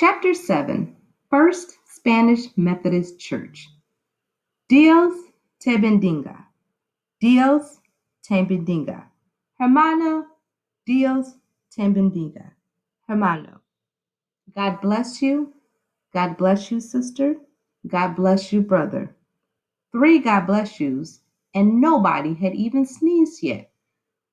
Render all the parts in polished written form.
Chapter 7, First Spanish Methodist Church. Dios te bendiga. Dios te bendiga. Hermano, Dios te bendiga. Hermano. God bless you. God bless you, sister. God bless you, brother. 3 God bless yous, and nobody had even sneezed yet.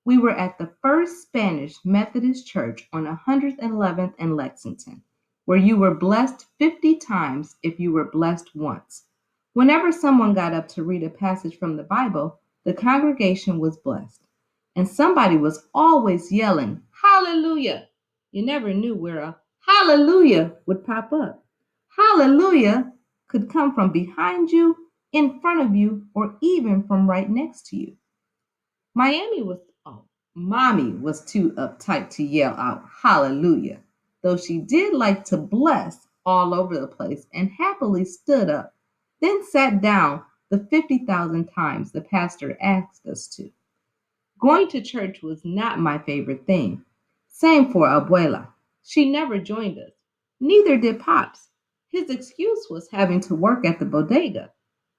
We were at the First Spanish Methodist Church on 111th and Lexington, where you were blessed 50 times if you were blessed once. Whenever someone got up to read a passage from the Bible, the congregation was blessed. And somebody was always yelling, Hallelujah! You never knew where a Hallelujah would pop up. Hallelujah could come from behind you, in front of you, or even from right next to you. Mommy was too uptight to yell out hallelujah, though she did like to bless all over the place and happily stood up, then sat down the 50,000 times the pastor asked us to. Going to church was not my favorite thing. Same for Abuela. She never joined us. Neither did Pops. His excuse was having to work at the bodega.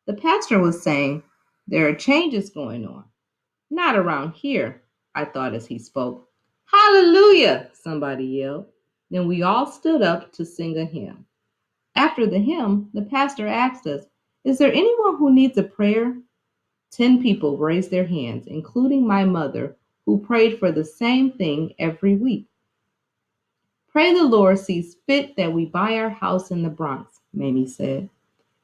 The pastor was saying, there are changes going on. Not around here, I thought as he spoke. Hallelujah, somebody yelled. Then we all stood up to sing a hymn. After the hymn, the pastor asked us, is there anyone who needs a prayer? 10 people raised their hands, including my mother, who prayed for the same thing every week. Pray the Lord sees fit that we buy our house in the Bronx, Mamie said.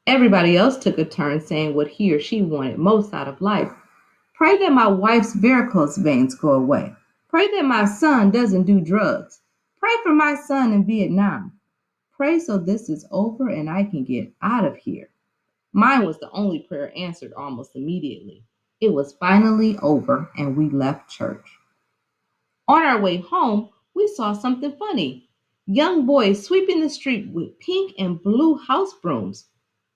Everybody else took a turn saying what he or she wanted most out of life. Pray that my wife's varicose veins go away. Pray that my son doesn't do drugs. Pray for my son in Vietnam. Pray so this is over and I can get out of here. Mine was the only prayer answered almost immediately. It was finally over and we left church. On our way home, we saw something funny. Young boys sweeping the street with pink and blue house brooms.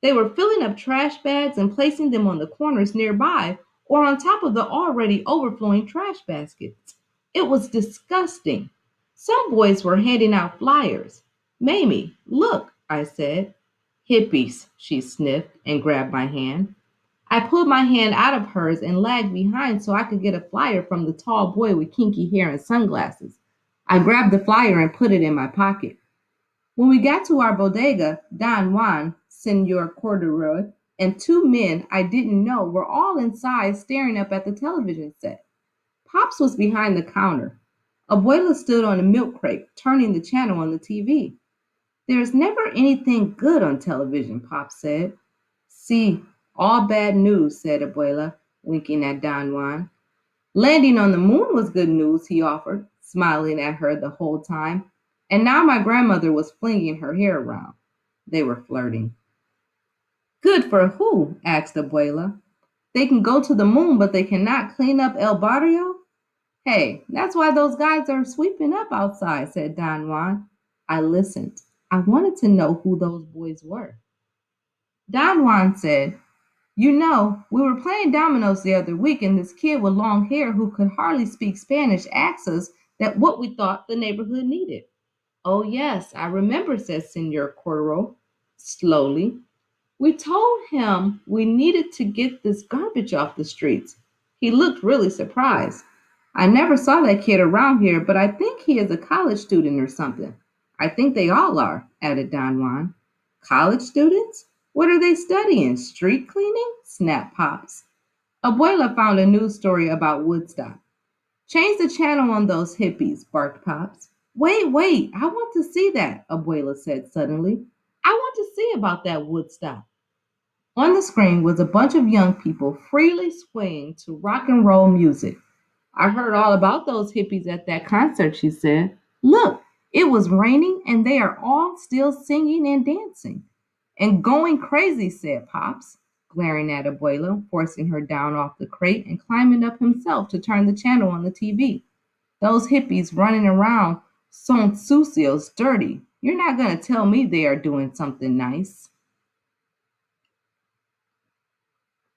They were filling up trash bags and placing them on the corners nearby or on top of the already overflowing trash baskets. It was disgusting. Some boys were handing out flyers. Mamie, look, I said. Hippies, she sniffed and grabbed my hand. I pulled my hand out of hers and lagged behind so I could get a flyer from the tall boy with kinky hair and sunglasses. I grabbed the flyer and put it in my pocket. When we got to our bodega, Don Juan, Senor Corduroy, and 2 men I didn't know were all inside staring up at the television set. Pops was behind the counter. Abuela stood on a milk crate, turning the channel on the TV. There's never anything good on television, Pop said. See, all bad news, said Abuela, winking at Don Juan. Landing on the moon was good news, he offered, smiling at her the whole time. And now my grandmother was flinging her hair around. They were flirting. Good for who? Asked Abuela. They can go to the moon, but they cannot clean up El Barrio? Hey, that's why those guys are sweeping up outside, said Don Juan. I listened. I wanted to know who those boys were. Don Juan said, you know, we were playing dominoes the other week and this kid with long hair who could hardly speak Spanish asked us that what we thought the neighborhood needed. Oh, yes, I remember, said Senor Cordero slowly. We told him we needed to get this garbage off the streets. He looked really surprised. I never saw that kid around here, but I think he is a college student or something. I think they all are, added Don Juan. College students? What are they studying? Street cleaning? Snapped Pops. Abuela found a news story about Woodstock. Change the channel on those hippies, barked Pops. Wait, I want to see that, Abuela said suddenly. I want to see about that Woodstock. On the screen was a bunch of young people freely swaying to rock and roll music. I heard all about those hippies at that concert, she said. Look, it was raining and they are all still singing and dancing. And going crazy, said Pops, glaring at Abuela, forcing her down off the crate and climbing up himself to turn the channel on the TV. Those hippies running around son sucios, dirty. You're not going to tell me they are doing something nice.